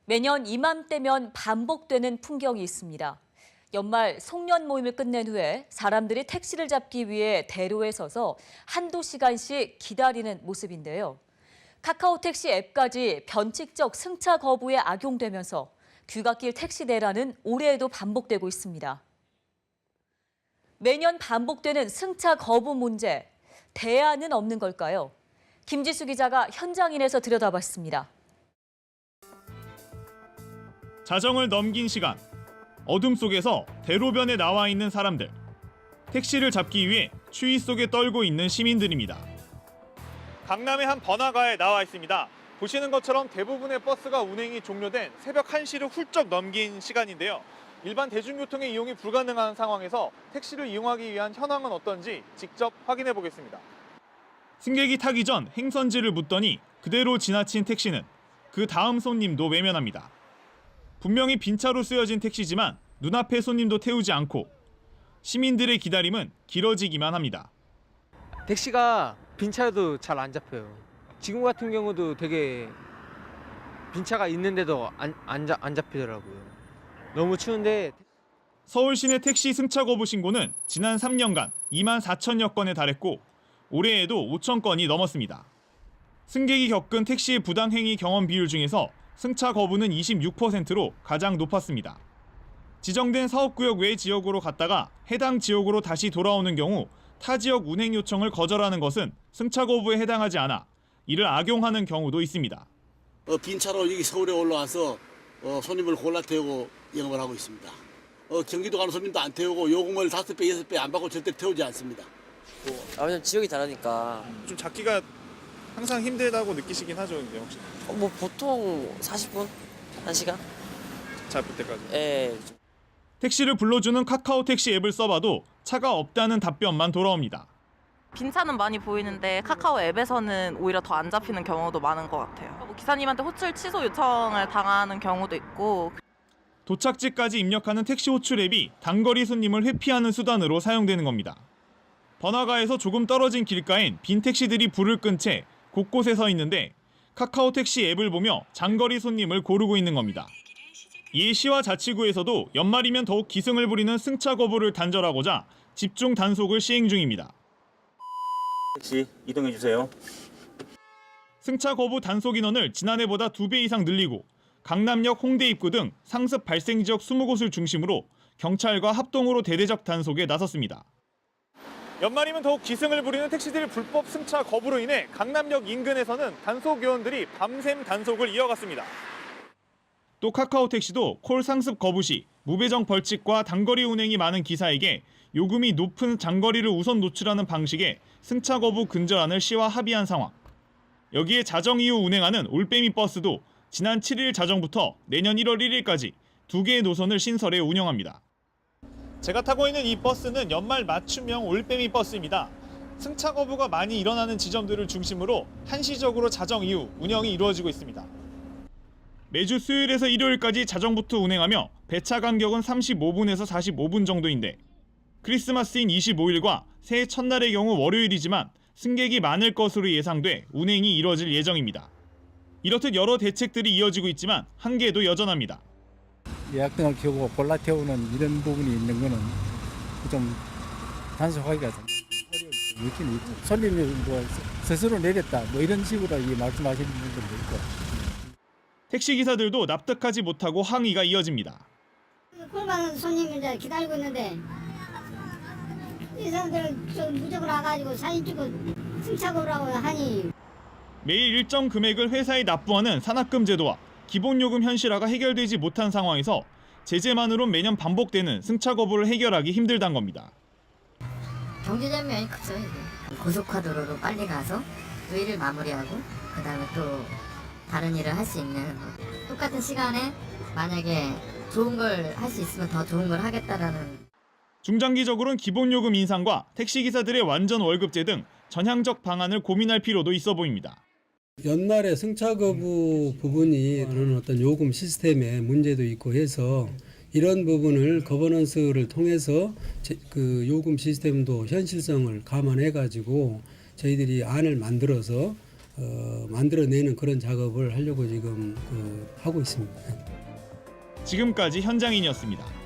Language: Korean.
매년 이맘때면 반복되는 풍경이 있습니다. 연말 송년 모임을 끝낸 후에 사람들이 택시를 잡기 위해 대로에 서서 한두 시간씩 기다리는 모습인데요. 카카오 택시 앱까지 변칙적 승차 거부에 악용되면서 귀갓길 택시 대란은 올해에도 반복되고 있습니다. 매년 반복되는 승차 거부 문제, 대안은 없는 걸까요? 김지수 기자가 현장인에서 들여다봤습니다. 자정을 넘긴 시간, 어둠 속에서 대로변에 나와 있는 사람들, 택시를 잡기 위해 추위 속에 떨고 있는 시민들입니다. 강남의 한 번화가에 나와 있습니다. 보시는 것처럼 대부분의 버스가 운행이 종료된 새벽 1시를 훌쩍 넘긴 시간인데요. 일반 대중교통의 이용이 불가능한 상황에서 택시를 이용하기 위한 현황은 어떤지 직접 확인해 보겠습니다. 승객이 타기 전 행선지를 묻더니 그대로 지나친 택시는 그 다음 손님도 외면합니다. 분명히 빈차로 쓰여진 택시지만 눈앞의 손님도 태우지 않고 시민들의 기다림은 길어지기만 합니다. 택시가 빈차도 잘 안 잡혀요. 지금 같은 경우도 되게 빈차가 있는데도 안 잡히더라고요. 너무 추운데. 서울 시내 택시 승차 거부 신고는 지난 3년간 2만 4천여 건에 달했고 올해에도 5천 건이 넘었습니다. 승객이 겪은 택시의 부당행위 경험 비율 중에서 승차 거부는 26%로 가장 높았습니다. 지정된 사업구역 외 지역으로 갔다가 해당 지역으로 다시 돌아오는 경우 타 지역 운행 요청을 거절하는 것은 승차 거부에 해당하지 않아 이를 악용하는 경우도 있습니다. 빈차로 여기 서울에 올라와서 손님을 골라 태우고 영업을 하고 있습니다. 경기도 가는 손님도 안 태우고 요금을 5배, 6배 안 받고 절대 태우지 않습니다. 왜냐면 지역이 다르니까. 좀 잡기가 항상 힘들다고 느끼시긴 하죠, 근데 혹시? 뭐 보통 40분? 1시간? 잡을 때까지? 예. 택시를 불러주는 카카오 택시 앱을 써봐도 차가 없다는 답변만 돌아옵니다. 빈차는 많이 보이는데 카카오 앱에서는 오히려 더 안 잡히는 경우도 많은 것 같아요. 뭐 기사님한테 호출 취소 요청을 당하는 경우도 있고. 도착지까지 입력하는 택시 호출 앱이 단거리 손님을 회피하는 수단으로 사용되는 겁니다. 번화가에서 조금 떨어진 길가엔 빈 택시들이 불을 끈 채 곳곳에 서 있는데 카카오 택시 앱을 보며 장거리 손님을 고르고 있는 겁니다. 이에 시와 자치구에서도 연말이면 더욱 기승을 부리는 승차 거부를 단절하고자 집중 단속을 시행 중입니다. 택시 이동해 주세요. 승차 거부 단속 인원을 지난해보다 2배 이상 늘리고 강남역 홍대 입구 등 상습 발생 지역 20곳을 중심으로 경찰과 합동으로 대대적 단속에 나섰습니다. 연말이면 더욱 기승을 부리는 택시들 불법 승차 거부로 인해 강남역 인근에서는 단속 요원들이 밤샘 단속을 이어갔습니다. 또 카카오 택시도 콜 상습 거부 시 무배정 벌칙과 단거리 운행이 많은 기사에게 요금이 높은 장거리를 우선 노출하는 방식의 승차 거부 근절안을 시와 합의한 상황. 여기에 자정 이후 운행하는 올빼미 버스도 지난 7일 자정부터 내년 1월 1일까지 2개의 노선을 신설해 운영합니다. 제가 타고 있는 이 버스는 연말 맞춤형 올빼미 버스입니다. 승차 거부가 많이 일어나는 지점들을 중심으로 한시적으로 자정 이후 운영이 이루어지고 있습니다. 매주 수요일에서 일요일까지 자정부터 운행하며 배차 간격은 35분에서 45분 정도인데 크리스마스인 25일과 새해 첫날의 경우 월요일이지만 승객이 많을 것으로 예상돼 운행이 이뤄질 예정입니다. 이렇듯 여러 대책들이 이어지고 있지만 한계도 여전합니다. 예약등을 켜고 골라 태우는 이런 부분이 있는 거는 좀 단속하기가 좀 어려운 있긴 있고 손님이 뭐 스스로 내렸다 뭐 이런 식으로 말씀하시는 분들도 있고 택시기사들도 납득하지 못하고 항의가 이어집니다. 꼴받는 손님이 이제 기다리고 있는데 이 사람들은 좀 무조건 와가지고 사진 찍고 승차거부라고 하니 매일 일정 금액을 회사에 납부하는 산학금 제도와 기본요금 현실화가 해결되지 못한 상황에서 제재만으로 매년 반복되는 승차 거부를 해결하기 힘들다는 겁니다. 경제적 면이 크죠. 이게. 고속화도로로 빨리 가서 또 일을 마무리하고 그 다음에 또 다른 일을 할 수 있는 똑같은 시간에 만약에 좋은 걸 할 수 있으면 더 좋은 걸 하겠다라는. 중장기적으로는 기본요금 인상과 택시기사들의 완전 월급제 등 전향적 방안을 고민할 필요도 있어 보입니다. 연말에 승차 거부 부분이 그런 어떤 요금 시스템에 문제도 있고 해서 이런 부분을 거버넌스를 통해서 그 요금 시스템도 현실성을 감안해 가지고 저희들이 안을 만들어서 만들어내는 그런 작업을 하려고 지금 하고 있습니다. 지금까지 현장인이었습니다.